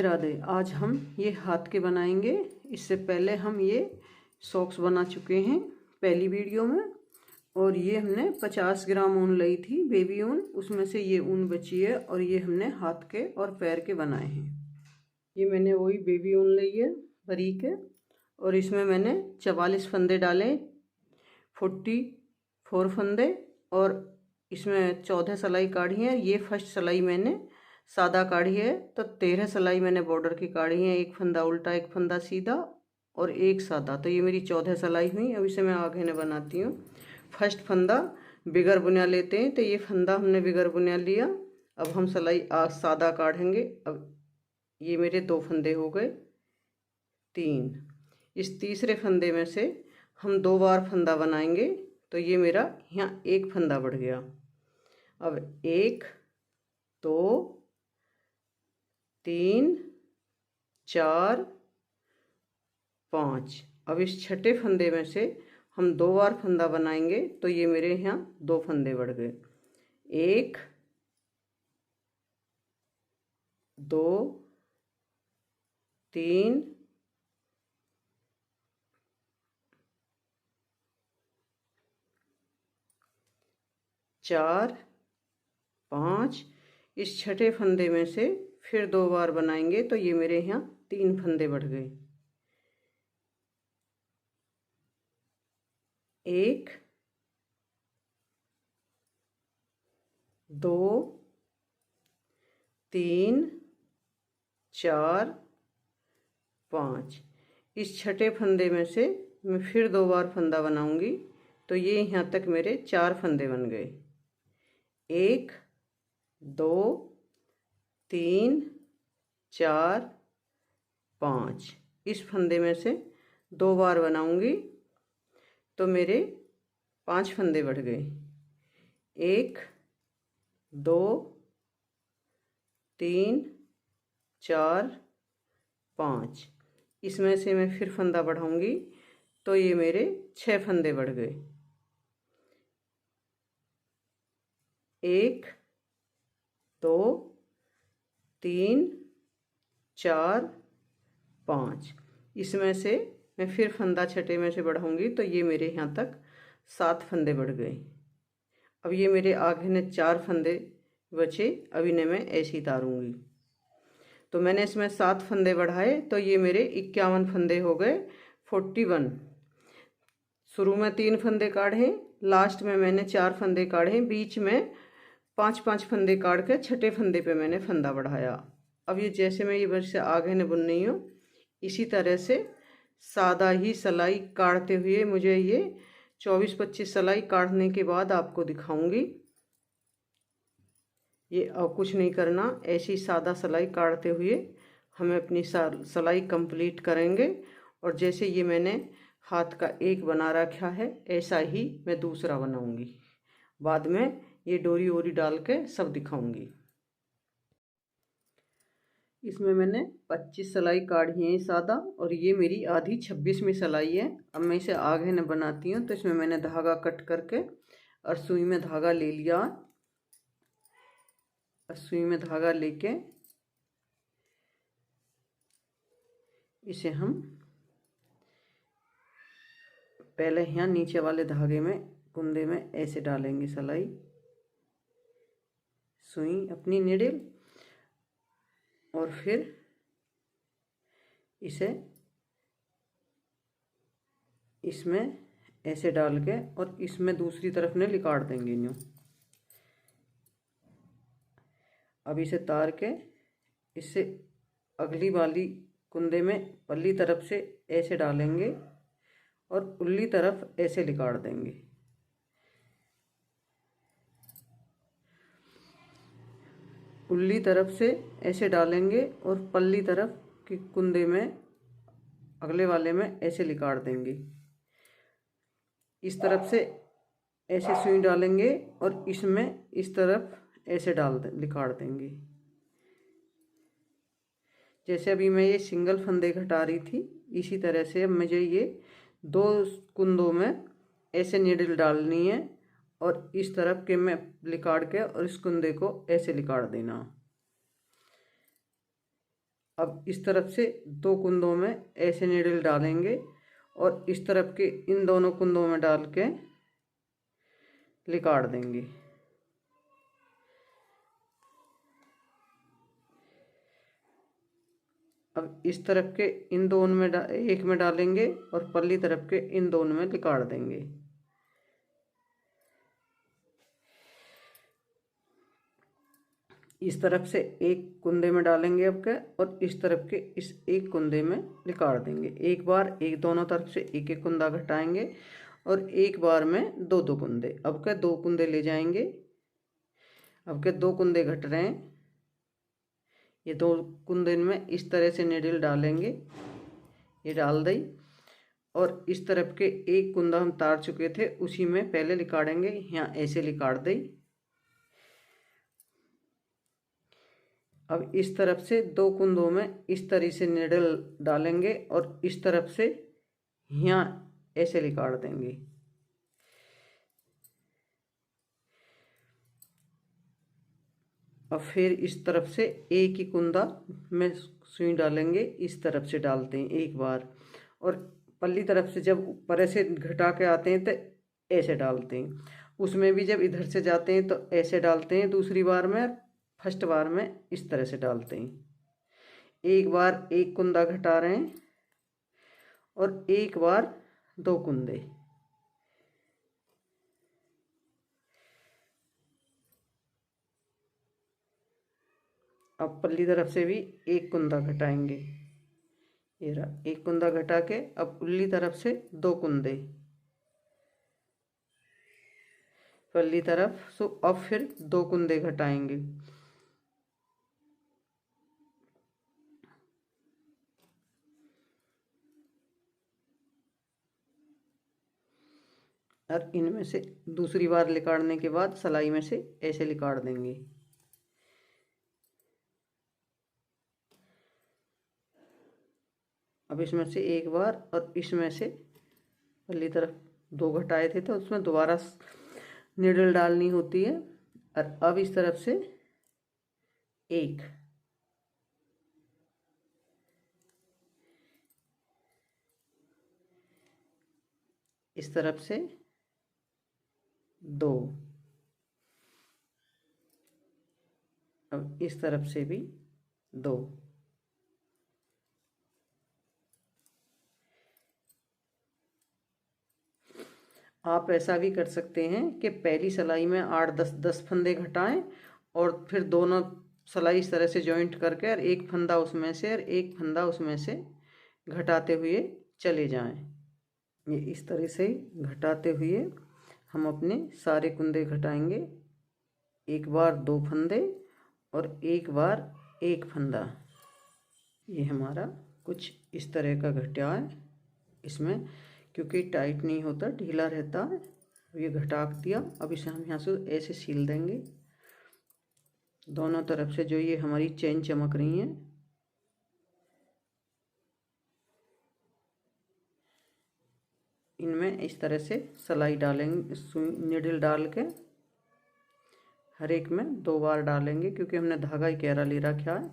राधे। आज हम ये हाथ के बनाएंगे। इससे पहले हम ये सॉक्स बना चुके हैं पहली वीडियो में। और ये हमने 50 ग्राम ऊन ली थी, बेबी ऊन, उसमें से ये ऊन बची है और ये हमने हाथ के और पैर के बनाए हैं। ये मैंने वही बेबी ऊन ली है बारीक है और इसमें मैंने 44 फंदे डाले, 44 फंदे, और इसमें 14 सिलाई काढ़ी है। ये फर्स्ट सिलाई मैंने सादा काढ़ी है, तो 13 सिलाई मैंने बॉर्डर की काढ़ी है, एक फंदा उल्टा एक फंदा सीधा और एक सादा, तो ये मेरी 14 सिलाई हुई। अब इसे मैं आगे ने बनाती हूँ। फर्स्ट फंदा बिगर बुनिया लेते हैं, तो ये फंदा हमने बिगर बुनिया लिया। अब हम सिलाई सादा काढ़ेंगे। अब ये मेरे 2 फंदे हो गए, 3। इस तीसरे फंदे में से हम 2 बार फंदा बनाएंगे, तो ये मेरा यहाँ 1 फंदा बढ़ गया। अब 1 2 3 4 5। अब इस छठे फंदे में से हम 2 बार फंदा बनाएंगे, तो ये मेरे यहाँ 2 फंदे बढ़ गए। 1 2 3 4 5। इस छठे फंदे में से फिर 2 बार बनाएंगे, तो ये मेरे यहाँ 3 फंदे बढ़ गए। 1 2 3 4 5। इस छठे फंदे में से मैं फिर 2 बार फंदा बनाऊंगी, तो ये यहाँ तक मेरे 4 फंदे बन गए। 1 2 3 4 5। इस फंदे में से 2 बार बनाऊंगी, तो मेरे 5 फंदे बढ़ गए। 1 2 3 4 5। इसमें से मैं फिर फंदा बढ़ाऊंगी, तो ये मेरे 6 फंदे बढ़ गए। 1 2 3 4 5। इसमें से मैं फिर फंदा छठे में से बढ़ाऊंगी, तो ये मेरे यहाँ तक 7 फंदे बढ़ गए। अब ये मेरे आगे ने 4 फंदे बचे, अब इन्हें मैं ऐसे ही तारूंगी। तो मैंने इसमें 7 फंदे बढ़ाए, तो ये मेरे 51 फंदे हो गए, 41। शुरू में 3 फंदे काढ़े, लास्ट में मैंने 4 फंदे काढ़े, बीच में 5-5 फंदे काढ़ के छठे फंदे पे मैंने फंदा बढ़ाया। अब ये जैसे मैं ये बस से आगे ने बुन रही हूँ, इसी तरह से सादा ही सिलाई काढ़ते हुए मुझे ये 24-25 सिलाई काढ़ने के बाद आपको दिखाऊंगी। ये और कुछ नहीं करना, ऐसी सादा सिलाई काढ़ते हुए हमें अपनी सिलाई कंप्लीट करेंगे। और जैसे ये मैंने हाथ का एक बना रखा है, ऐसा ही मैं दूसरा बनाऊंगी। बाद में ये डोरी वोरी डाल के सब दिखाऊंगी। इसमें मैंने 25 सिलाई काढ़ी है सादा, और ये मेरी आधी 26वीं सिलाई है। अब मैं इसे आगे न बनाती हूँ, तो इसमें मैंने धागा कट करके और सुई में धागा ले लिया। और सुई में धागा लेके इसे हम पहले यहाँ नीचे वाले धागे में कुंदे में ऐसे डालेंगे सिलाई, सुई अपनी निडल, और फिर इसे इसमें ऐसे डाल के और इसमें दूसरी तरफ ने लिकाड़ देंगे न्यू। अब इसे तार के इससे अगली वाली कुंदे में पल्ली तरफ से ऐसे डालेंगे और उल्ली तरफ ऐसे लिकाड़ देंगे। उल्ली तरफ से ऐसे डालेंगे और पल्ली तरफ की कुंदे में अगले वाले में ऐसे लिकाड़ देंगे। इस तरफ से ऐसे सुई डालेंगे और इसमें इस तरफ ऐसे लिकाड़ देंगे। जैसे अभी मैं ये सिंगल फंदे घटा रही थी, इसी तरह से अब मुझे ये 2 कुंदों में ऐसे नीडल डालनी है और इस तरफ के में लिकाड़ के और इस कुंदे को ऐसे लिकाड़ देना। अब इस तरफ से 2 कुंदों में ऐसे नीडल डालेंगे और इस तरफ के इन दोनों कुंदों में डाल के लिकाड़ देंगे। अब इस तरफ के इन दोनों में एक में डालेंगे और पल्ली तरफ के इन दोनों में लिकाड़ देंगे। इस तरफ से एक कुंदे में डालेंगे अब के और इस तरफ के इस एक कुंदे में लिकाड़ देंगे। एक बार एक दोनों तरफ से एक एक कुंदा घटाएंगे और एक बार में 2-2 कुंदे। अब के 2 कुंदे ले जाएंगे। अब के 2 कुंदे घट रहे हैं। ये 2 कुंदे में इस तरह से नीडल डालेंगे, ये डाल दी और इस तरफ के एक कुंदा हम तार चुके थे उसी में पहले लिकाड़ेंगे। यहाँ ऐसे लिकाड़ दी। अब इस तरफ से 2 कुंदों में इस तरह से नीडल डालेंगे और इस तरफ से यहाँ ऐसे लिकाड़ देंगे। अब फिर इस तरफ से एक ही कुंदा में सुई डालेंगे, इस तरफ से डालते हैं एक बार और पल्ली तरफ से जब ऊपर से घटा के आते हैं तो ऐसे डालते हैं। उसमें भी जब इधर से जाते हैं तो ऐसे डालते हैं दूसरी बार में, फर्स्ट बार में इस तरह से डालते हैं। एक बार एक कुंदा घटा रहे हैं और एक बार 2 कुंदे। अब पल्ली तरफ से भी एक कुंदा घटाएंगे। ये रहा एक कुंदा घटा के अब उल्ली तरफ से 2 कुंदे पल्ली तरफ। सो अब फिर 2 कुंदे घटाएंगे। और इनमें से दूसरी बार लिकाड़ने के बाद सलाई में से ऐसे लिकाड़ देंगे। अब इसमें से एक बार और इसमें से पल्ली तरफ 2 घटाए थे तो उसमें दोबारा नीडल डालनी होती है। और अब इस तरफ से एक, इस तरफ से 2, अब इस तरफ से भी 2। आप ऐसा भी कर सकते हैं कि पहली सिलाई में 8-10 फंदे घटाएं और फिर दोनों सिलाई इस तरह से जॉइंट करके और एक फंदा उसमें से और एक फंदा उसमें से घटाते हुए चले जाएं। ये इस तरह से घटाते हुए हम अपने सारे कुंदे घटाएंगे। एक बार 2 फंदे और एक बार एक फंदा। ये हमारा कुछ इस तरह का घटा है। इसमें क्योंकि टाइट नहीं होता, ढीला रहता है, ये घटा दिया। अब इसे हम यहाँ से ऐसे सील देंगे। दोनों तरफ से जो ये हमारी चेन चमक रही हैं, इनमें इस तरह से सिलाई डालेंगे, सुई नीडल डाल के हर एक में 2 बार डालेंगे क्योंकि हमने धागा ही गहरा ले रखा है।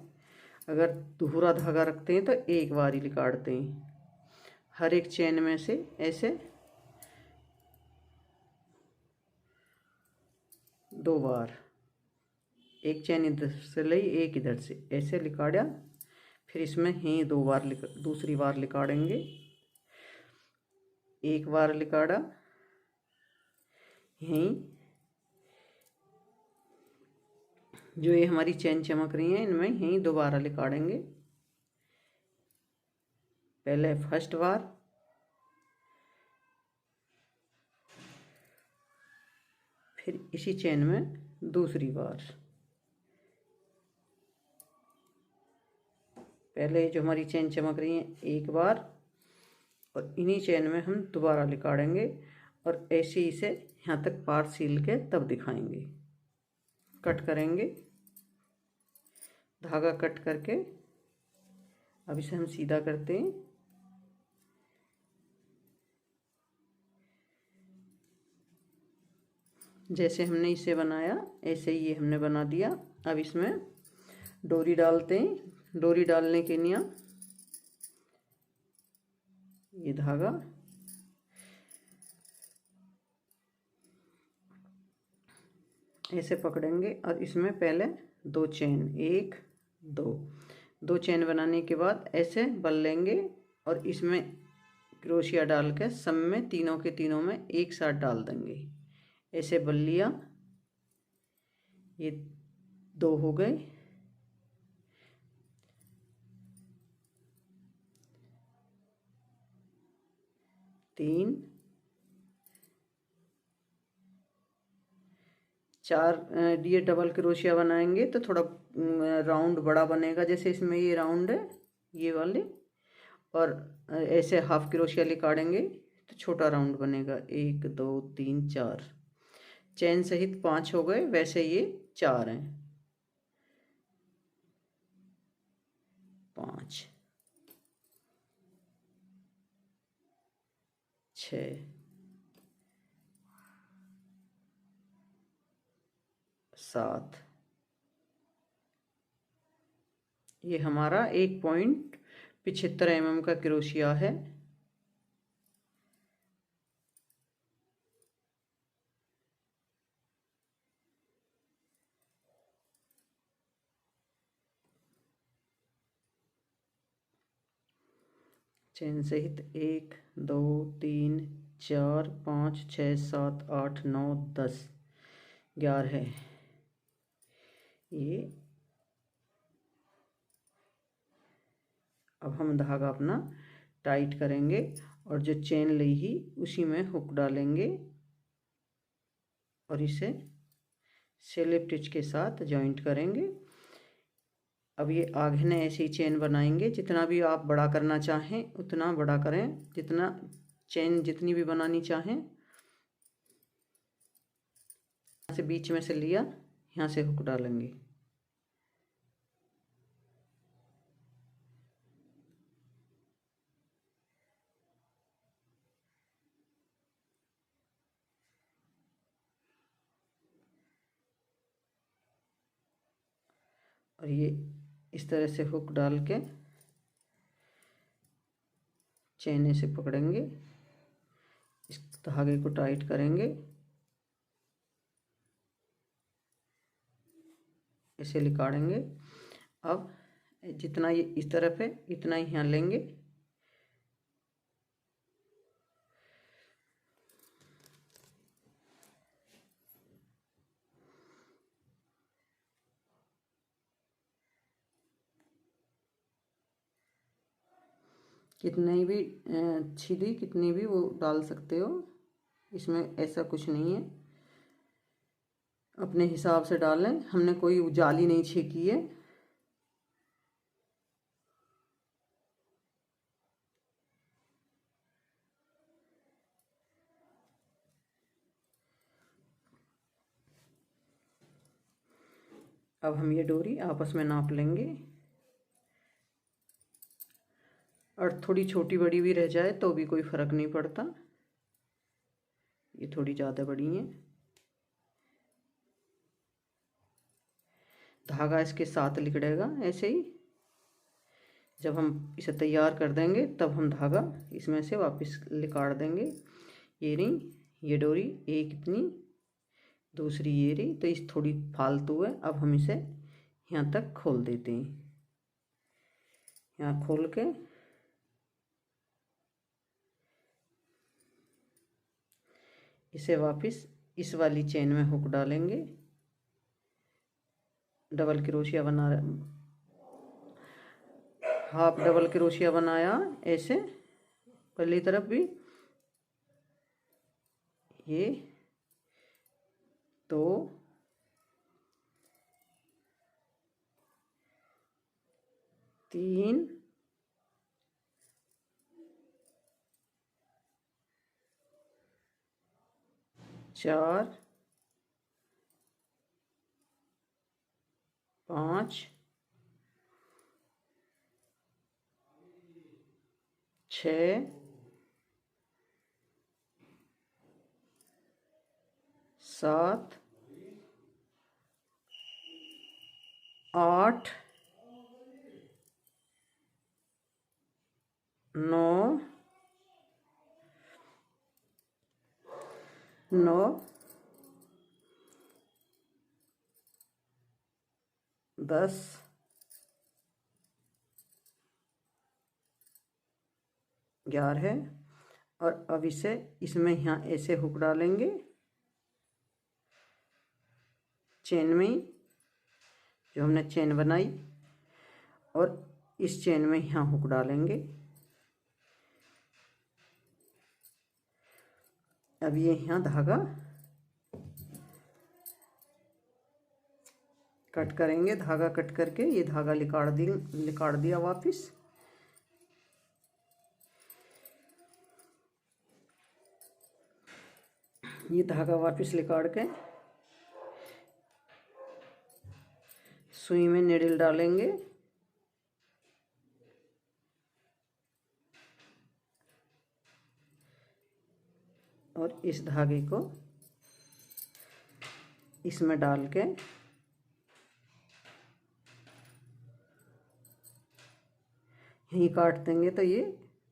अगर दूसरा धागा रखते हैं तो एक बार ही निकालते हैं। हर एक चेन में से ऐसे 2 बार, एक चेन इधर से ली एक इधर से ऐसे लिकाड़ा। फिर इसमें ही 2 बार दूसरी बार लिकाड़ेंगे। एक बार लिकाड़ा, यहीं जो ये हमारी चेन चमक रही है इनमें यहीं दोबारा लिकाड़ेंगे। पहले फर्स्ट बार, फिर इसी चेन में दूसरी बार। पहले जो हमारी चेन चमक रही है एक बार और इन्हीं चेन में हम दोबारा लिकाड़ेंगे और ऐसे ही से यहाँ तक पार सील के तब दिखाएंगे। कट करेंगे, धागा कट करके अब इसे हम सीधा करते हैं। जैसे हमने इसे बनाया ऐसे ही ये हमने बना दिया। अब इसमें डोरी डालते हैं, डोरी डालने के नियम, ये धागा ऐसे पकड़ेंगे और इसमें पहले 2 चेन, 1 2 चेन बनाने के बाद ऐसे बल लेंगे और इसमें क्रोशिया डाल के सब में तीनों के तीनों में एक साथ डाल देंगे। ऐसे बल लिया, ये 2 हो गए, 3 4। ये डबल क्रोशिया बनाएंगे तो थोड़ा राउंड बड़ा बनेगा, जैसे इसमें ये राउंड है ये वाले, और ऐसे हाफ क्रोशिया निकालेंगे तो छोटा राउंड बनेगा। 1 2 3 4 चेन सहित 5 हो गए, वैसे ये 4 हैं, 5 6 7। ये हमारा 1.75 mm का क्रोशिया है। चेन सहित 1 2 3 4 5 6 7 8 9 10 11 है। ये अब हम धागा अपना टाइट करेंगे और जो चेन ली ही उसी में हुक डालेंगे और इसे स्लिप स्टिच के साथ जॉइंट करेंगे। अब ये आगे ने ऐसी चेन बनाएंगे, जितना भी आप बड़ा करना चाहें उतना बड़ा करें, जितना चेन जितनी भी बनानी चाहें। यहाँ से बीच में से लिया, यहाँ से हुक डालेंगे, और ये इस तरह से हुक डाल के चेन से पकड़ेंगे, इस धागे को टाइट करेंगे, इसे निकालेंगे। अब जितना ये इस तरफ है इतना ही यहाँ लेंगे, कितनी भी छिदी कितनी भी वो डाल सकते हो, इसमें ऐसा कुछ नहीं है, अपने हिसाब से डालें। हमने कोई जाली नहीं छेकी है। अब हम ये डोरी आपस में नाप लेंगे, और थोड़ी छोटी बड़ी भी रह जाए तो भी कोई फ़र्क नहीं पड़ता। ये थोड़ी ज़्यादा बड़ी है, धागा इसके साथ लिकड़ेगा ऐसे ही। जब हम इसे तैयार कर देंगे तब हम धागा इसमें से वापस निकाल देंगे। ये रही ये डोरी, एक इतनी, दूसरी ये रही, तो इस थोड़ी फालतू है। अब हम इसे यहाँ तक खोल देते हैं, यहाँ खोल के इसे वापस इस वाली चेन में हुक डालेंगे, डबल क्रोशिया बना, हाफ डबल क्रोशिया बनाया ऐसे पहली तरफ भी, ये 2 3 4 5 6 7 8 9 9 10 11 और अब इसे इसमें यहाँ ऐसे हुक डालेंगे चेन में, जो हमने चेन बनाई, और इस चेन में यहाँ हुक डालेंगे। अब ये यहाँ धागा कट करेंगे। धागा कट करके ये धागा निकाल दिया वापिस। ये धागा वापस निकाल के सुई में निडल डालेंगे और इस धागे को इसमें डाल के यहीं काट देंगे तो ये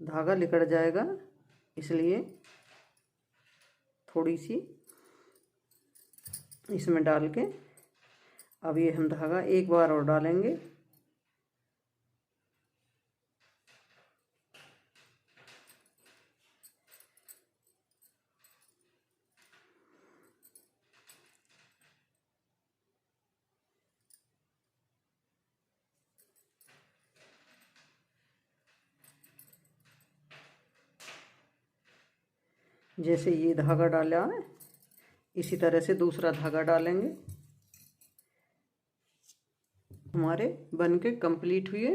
धागा निकल जाएगा, इसलिए थोड़ी सी इसमें डाल के अब ये हम धागा एक बार और डालेंगे। जैसे ये धागा डाला है इसी तरह से दूसरा धागा डालेंगे। हमारे बनके कंप्लीट हुए।